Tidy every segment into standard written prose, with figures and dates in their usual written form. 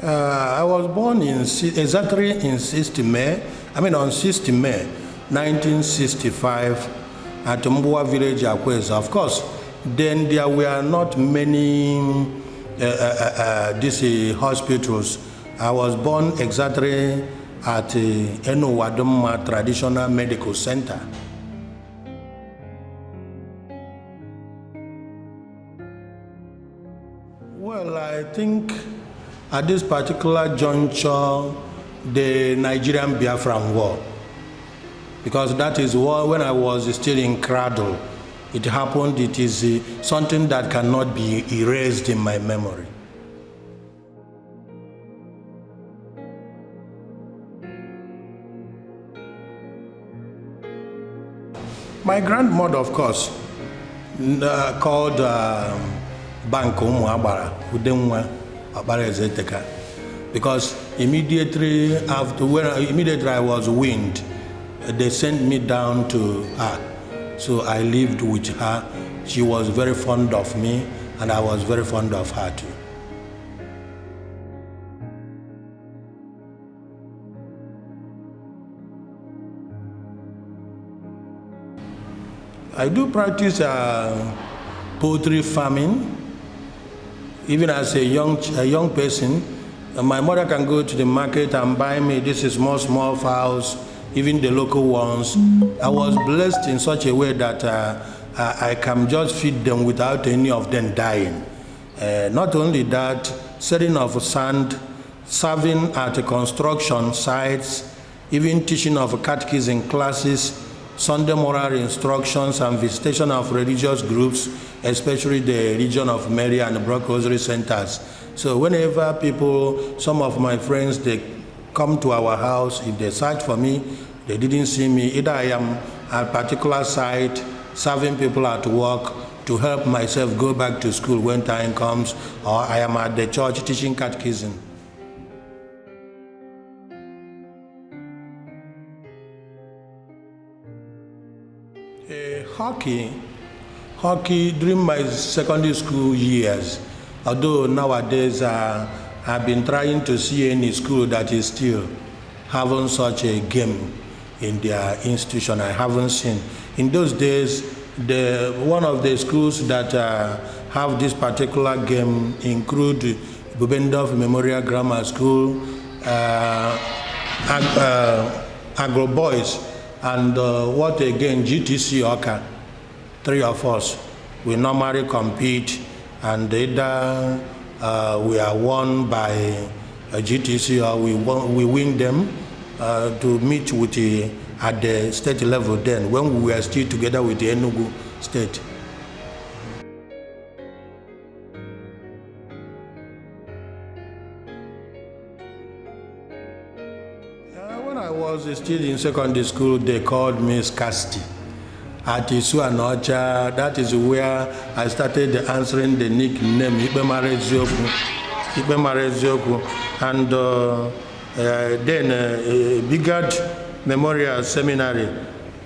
I was born exactly on 6th May 1965 at Mbua village, Akweza. Of course, then there were not many these hospitals. I was born exactly at Enuwadoma Traditional Medical Center. Well, I think at this particular juncture, the Nigerian Biafran War, because that is war when I was still in cradle. It happened. It is something that cannot be erased in my memory. My grandmother, of course, called Banko Muabara, Udenwa Abara Zeteka, because immediately I was weaned, they sent me down to her. So I lived with her. She was very fond of me, and I was very fond of her too. I do practice poultry farming. Even as a young person, my mother can go to the market and buy me this small fowls, even the local ones. I was blessed in such a way that I can just feed them without any of them dying. Not only that, setting of sand, serving at construction sites, even teaching of catechism classes, Sunday moral instructions, and visitation of religious groups, especially the Region of Mary and Brock Rosary Centers. So whenever some of my friends, they come to our house, if they search for me, they didn't see me, either I am at a particular site, serving people at work to help myself go back to school when time comes, or I am at the church teaching catechism. Hockey during my secondary school years, although nowadays I've been trying to see any school that is still having such a game in their institution. I haven't seen. In those days, one of the schools that have this particular game include Bubendorf Memorial Grammar School, Agro Boys, and what again, GTC Oka. Three of us, we normally compete, and either we are won by GTC or we win them to meet with at the state level then, when we were still together with the Enugu State. When I was still in secondary school, they called me Scasti. At Isu and Ocha, that is where I started answering the nickname Ibemare Zioku. And then Bigard Memorial Seminary,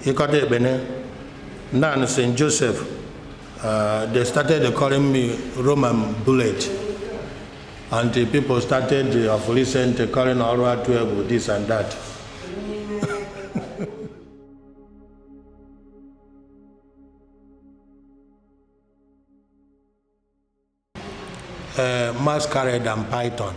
Ikote Bene, Nan St. Joseph, they started calling me Roman Bullet. And the people started of listening to calling Onuatuegwu this and that. Masquerade and Python.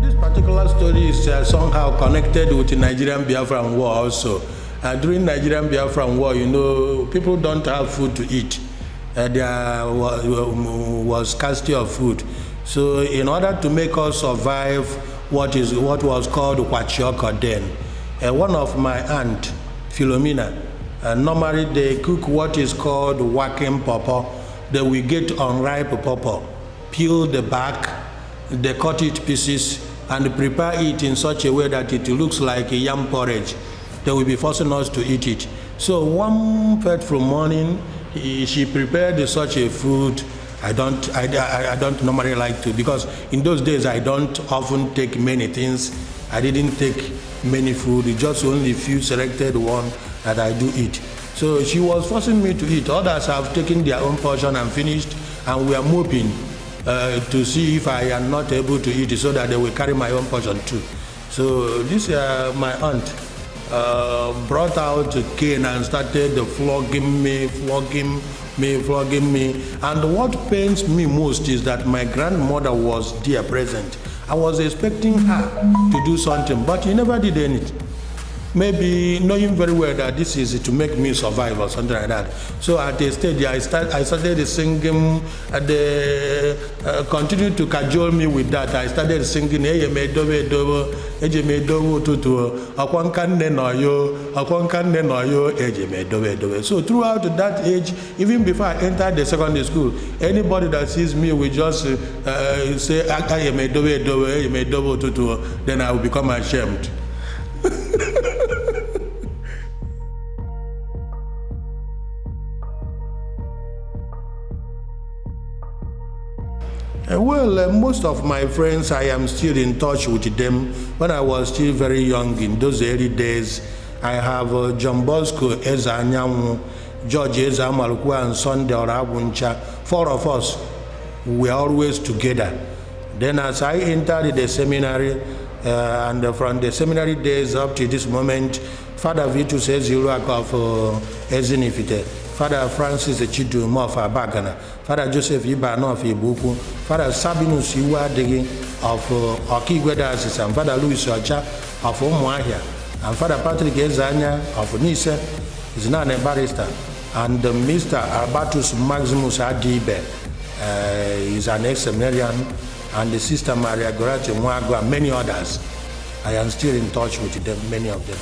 This particular story is somehow connected with the Nigerian Biafran War also. During Nigerian Biafran War, you know, people don't have food to eat. There was scarcity of food. So in order to make us survive what was called Wachioko then, one of my aunt, Philomena, normally they cook what is called working pawpaw. They will get unripe pawpaw, peel the back, they cut it pieces, and prepare it in such a way that it looks like a yam porridge. They will be forcing us to eat it. So one fateful morning, she prepared such a food. I don't normally like to, because in those days I don't often take many things. I didn't take many food, just only a few selected ones that I do eat. So she was forcing me to eat. Others have taken their own portion and finished, and we are moping to see if I am not able to eat so that they will carry my own portion too. So this my aunt brought out a cane and started flogging me. And what pains me most is that my grandmother was there present. I was expecting her to do something, but she never did anything. Maybe knowing very well that this is to make me survive or something like that. So at a stage, I started singing, and they continued to cajole me with that. I started singing, hey, me dobe dobo, eje me dobo tutu, akwankanne noyo, eje me dobe dobe. So throughout that age, even before I entered the secondary school, anybody that sees me will just say, hey, me dobe dobo, eje me dobo tutu, then I will become ashamed. Well, most of my friends, I am still in touch with them. When I was still very young, in those early days, I have John Bosco Eza Anyanwu, George Eza Malukwu, and Sunday Orabuncha. 4 of us were always together. Then as I entered the seminary, and from the seminary days up to this moment, Father Vitus Eziluak of Ezinifite, Father Francis Chidum of Abagana, Father Joseph Ibano of Ibuku, Father Sabinus Iwadegi of Okigwedas, and Father Louis Ocha of Omuahia, and Father Patrick Ezanya of Nice, is now a barrister, and Mr. Albertus Maximus Adibe is an ex-seminarian, and the Sister Maria Gorati Mwago, and many others. I am still in touch with them, many of them.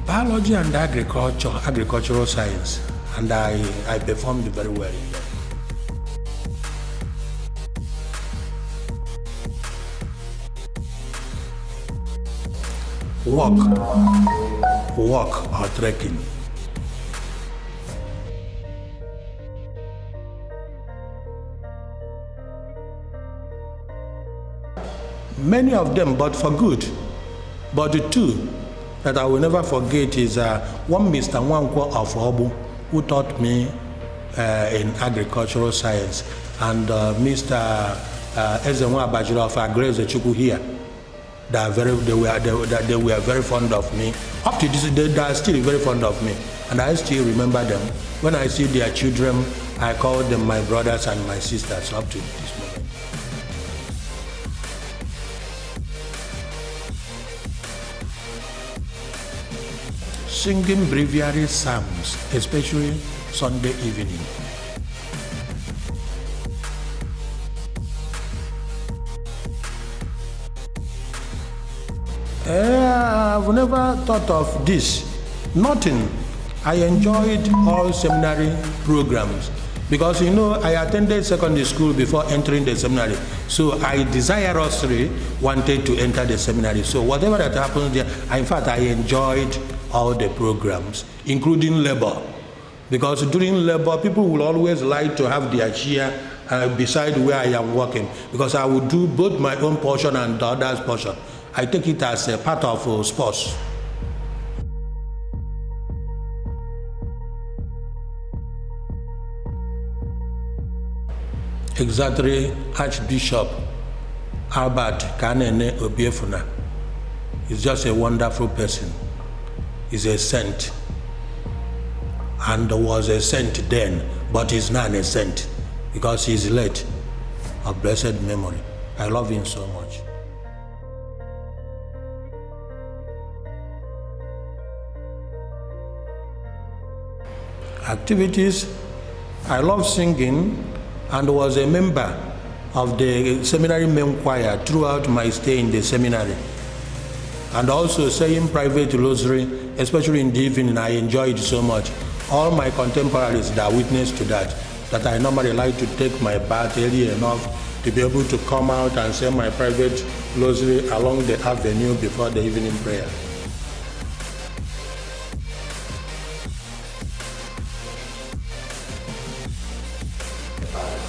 Biology and agricultural science, and I performed very well in them. Walk or trekking. Many of them, but for good. But the two that I will never forget is one Mr. Nwankwo of Obu, who taught me in agricultural science, and Mr. Ezenwa Bajiro of Agreze Chukwu here. They were very fond of me. Up to this day, they are still very fond of me, and I still remember them. When I see their children, I call them my brothers and my sisters up to this moment. Singing breviary psalms, especially Sunday evening. I've never thought of this. Nothing. I enjoyed all seminary programs because, you know, I attended secondary school before entering the seminary. So I desirously wanted to enter the seminary. So whatever that happens there, in fact, I enjoyed all the programs, including labor. Because during labor, people will always like to have their chair beside where I am working, because I will do both my own portion and the other's portion. I take it as a part of sports. Exactly, Archbishop Albert Kanene Obiefuna is just a wonderful person. He's a saint, and was a saint then, but he's not a saint because he's late, of blessed memory. I love him so much. Activities, I love singing and was a member of the seminary main choir throughout my stay in the seminary. And also saying private rosary, especially in the evening, I enjoyed so much. All my contemporaries that are witness to that I normally like to take my bath early enough to be able to come out and say my private rosary along the avenue before the evening prayer.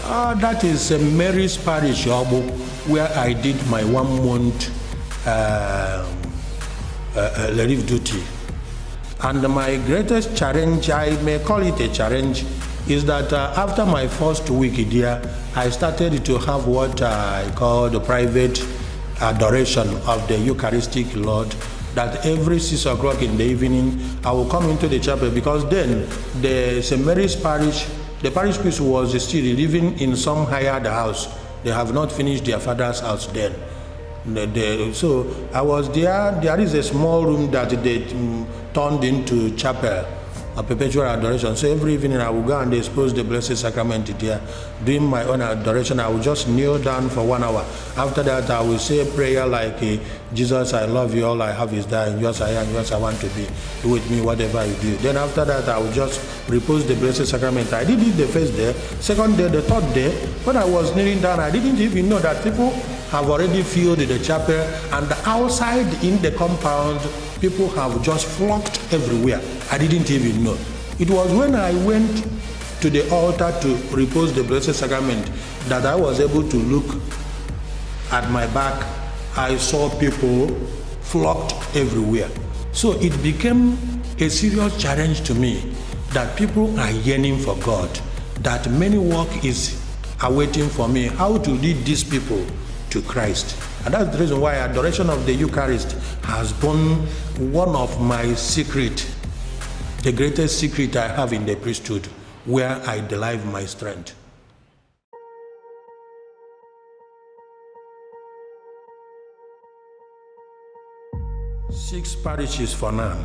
That is St. Mary's Parish, Obu, where I did my 1 month REV duty. And my greatest challenge, I may call it a challenge, is that after my first week there, I started to have what I call the private adoration of the Eucharistic Lord, that every 6 o'clock in the evening, I will come into the chapel, because then the St. Mary's Parish, the parish priest was still living in some hired house. They have not finished their father's house then. So I was there. There is a small room that they turned into chapel, a perpetual adoration. So every evening I will go and expose the Blessed Sacrament there. Doing my own adoration, I will just kneel down for 1 hour. After that, I will say a prayer like, Jesus, I love you, all I have is thine, yours I am, yours I want to be. Do with me whatever you do. Then after that, I will just repose the Blessed Sacrament. I did it the first day, second day, the third day. When I was kneeling down, I didn't even know that people have already filled the chapel, and outside in the compound, people have just flocked everywhere. I didn't even know. It was when I went to the altar to repose the Blessed Sacrament that I was able to look at my back. I saw people flocked everywhere. So it became a serious challenge to me that people are yearning for God, that many work is awaiting for me, how to lead these people to Christ. And that's the reason why adoration of the Eucharist has been one of my secret, the greatest secret I have in the priesthood, where I derive my strength. Six parishes for now.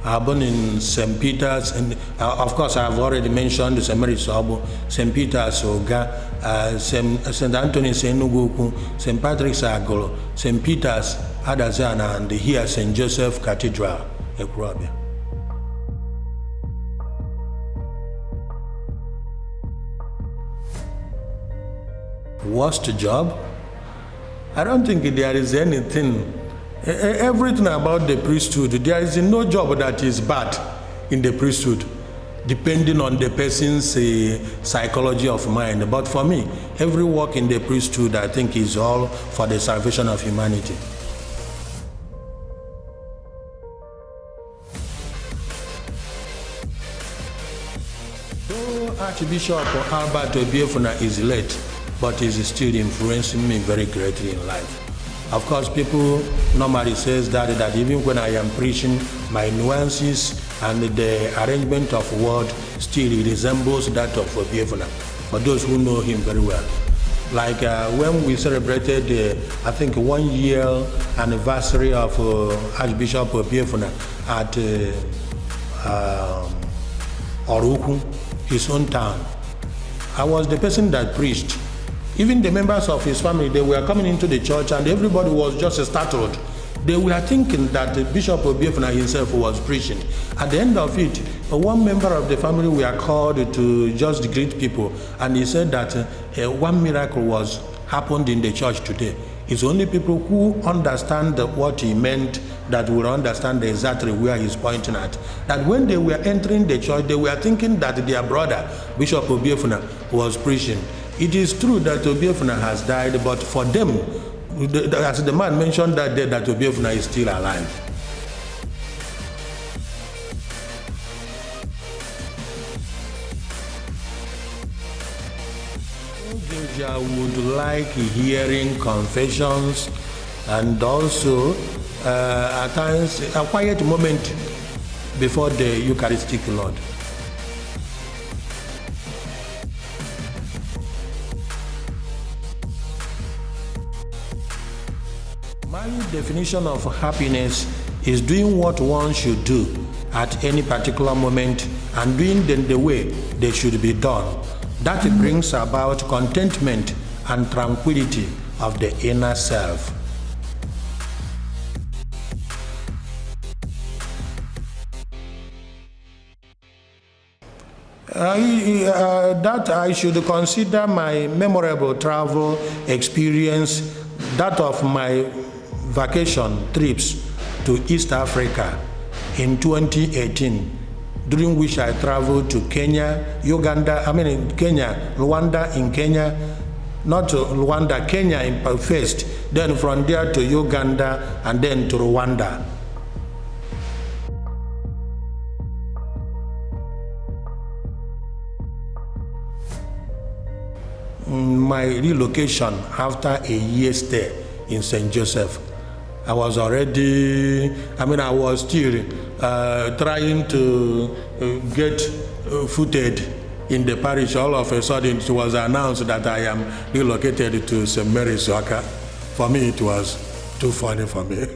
I've been in St. Peter's, and of course I've already mentioned St. Mary's Obu, St. Peter's Oga, St. Anthony St. Nuguku, St. Patrick's Agolo, St. Peter's Adazana, and here St. Joseph Cathedral, Ekurabia. Worst job? I don't think there is anything. Everything about the priesthood, there is no job that is bad in the priesthood, depending on the person's psychology of mind. But for me, every work in the priesthood, I think, is all for the salvation of humanity. Though Archbishop Albert Obiefuna is late, but is still influencing me very greatly in life. Of course, people normally says that even when I am preaching, my nuances and the arrangement of word still resembles that of Obiefuna, for those who know him very well. Like when we celebrated, I think, 1 year anniversary of Archbishop Obiefuna at Oruku, his own town, I was the person that preached. Even the members of his family, they were coming into the church and everybody was just startled. They were thinking that Bishop Obiefuna himself was preaching. At the end of it, one member of the family were called to just greet people, and he said that one miracle was happened in the church today. It's only people who understand what he meant that will understand exactly where he's pointing at. That when they were entering the church, they were thinking that their brother, Bishop Obiefuna, was preaching. It is true that Obiefuna has died, but for them, as the man mentioned that day, that Obiefuna is still alive. I would like hearing confessions and also at times a quiet moment before the Eucharistic Lord. My definition of happiness is doing what one should do at any particular moment and doing them the way they should be done. That brings about contentment and tranquility of the inner self. That I should consider my memorable travel experience, that of my vacation trips to East Africa in 2018. during which I traveled to Kenya, Rwanda in Kenya, not to Rwanda, Kenya in first, then from there to Uganda, and then to Rwanda. My relocation after a year stay in St. Joseph, I was already, I was still trying to get footed in the parish. All of a sudden it was announced that I am relocated to St. Mary's Waka. For me, it was too funny for me.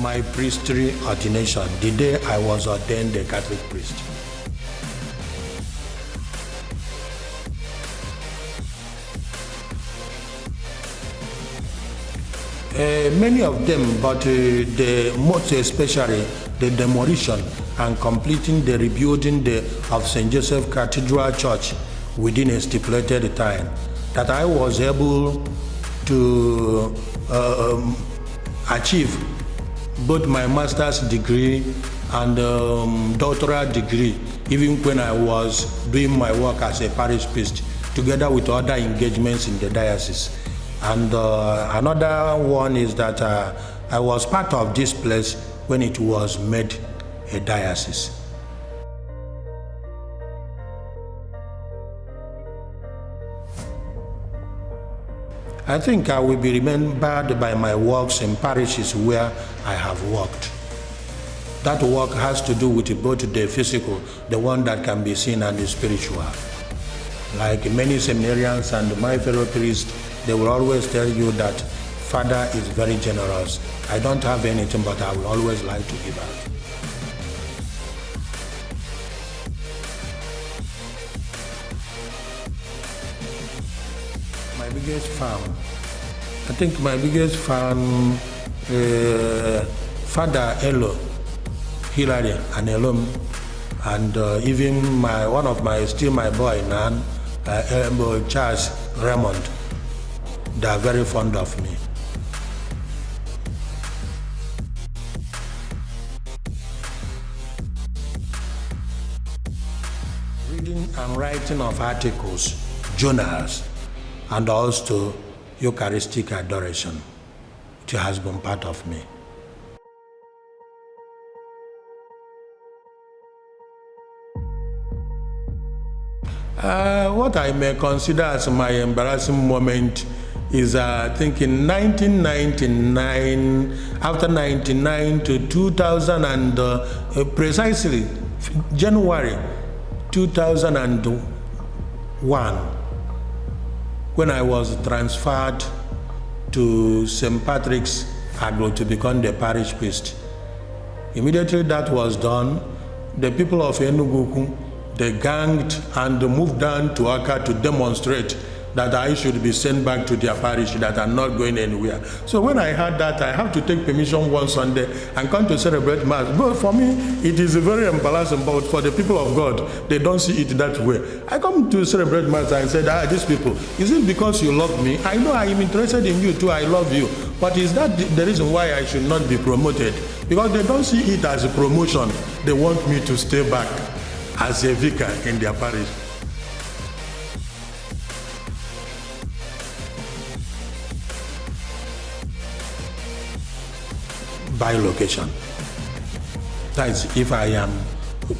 My priestly ordination, the day I was ordained a Catholic priest. Many of them, but the most especially the demolition and completing the rebuilding of St. Joseph Cathedral Church within a stipulated time, that I was able to achieve both my master's degree and doctoral degree, even when I was doing my work as a parish priest, together with other engagements in the diocese. And another one is that I was part of this place when it was made a diocese. I think I will be remembered by my works in parishes where I have worked. That work has to do with both the physical, the one that can be seen, and the spiritual. Like many seminarians and my fellow priests, they will always tell you that Father is very generous. I don't have anything, but I will always like to give out. My biggest fan, I think my biggest fan, Father Elo, Hilary and Elom, and even still my boy Nan, Charles Raymond. They are very fond of me. Reading and writing of articles, journals, and also Eucharistic adoration, which has been part of me. What I may consider as my embarrassing moment is I think in 1999, after 99 to 2000 and precisely January 2001, when I was transferred to St. Patrick's Aglo to become the parish priest. Immediately that was done, the people of Enugu, they ganged and moved down to Aka to demonstrate that I should be sent back to their parish, that I'm not going anywhere. So when I heard that, I have to take permission one Sunday and come to celebrate Mass. But for me, it is very embarrassing, but for the people of God, they don't see it that way. I come to celebrate Mass and said, these people, is it because you love me? I know I am interested in you too, I love you. But is that the reason why I should not be promoted? Because they don't see it as a promotion. They want me to stay back as a vicar in their parish. By location. That's if I am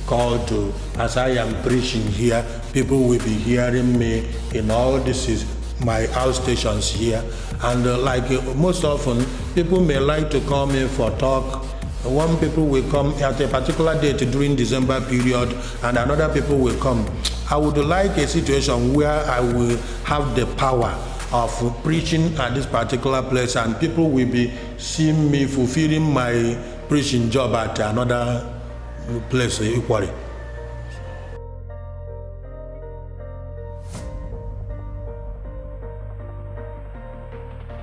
called to, as I am preaching here, people will be hearing me in all this is my outstations here. And like most often, people may like to come in for talk. One people will come at a particular date during December period, and another people will come. I would like a situation where I will have the power of preaching at this particular place, and people will be seeing me fulfilling my preaching job at another place equally.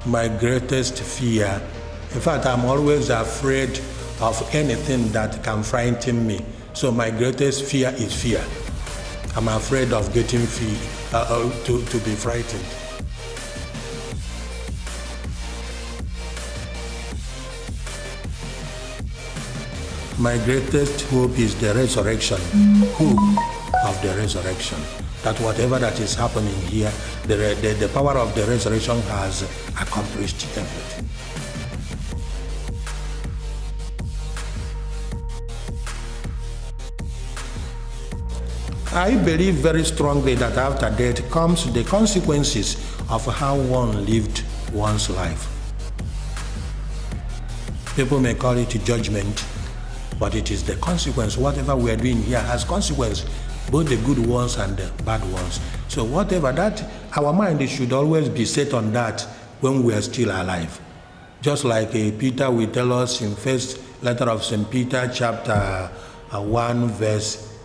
My greatest fear, in fact, I'm always afraid of anything that can frighten me. So my greatest fear is fear. I'm afraid of getting to be frightened. My greatest hope is the resurrection, hope of the resurrection. That whatever that is happening here, the power of the resurrection has accomplished everything. I believe very strongly that after death comes the consequences of how one lived one's life. People may call it judgment, but it is the consequence. Whatever we are doing here has consequence, both the good ones and the bad ones. So whatever that, our mind should always be set on that when we are still alive. Just like Peter will tell us in first letter of St. Peter chapter 1 verse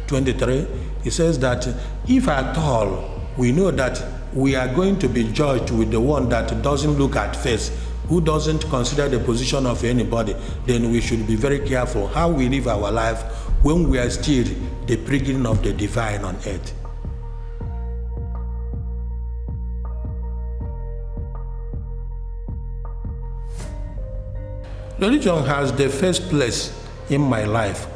23, he says that if at all we know that we are going to be judged with the one that doesn't look at face, who doesn't consider the position of anybody, then we should be very careful how we live our life when we are still the pregnant of the divine on earth. Religion has the first place in my life.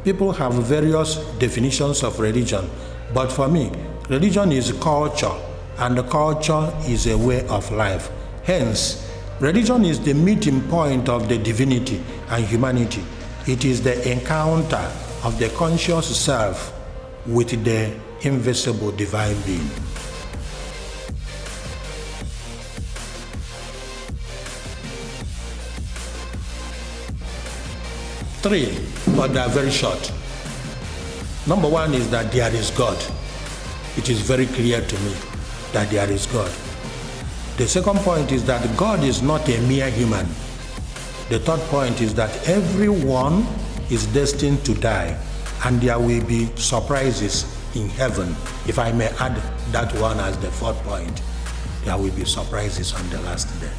People have various definitions of religion, but for me, religion is culture, and culture is a way of life. Hence, religion is the meeting point of the divinity and humanity. It is the encounter of the conscious self with the invisible divine being. Three, but they are very short. Number one is that there is God. It is very clear to me that there is God. The second point is that God is not a mere human. The third point is that everyone is destined to die, and there will be surprises in heaven. If I may add that one as the fourth point, there will be surprises on the last day.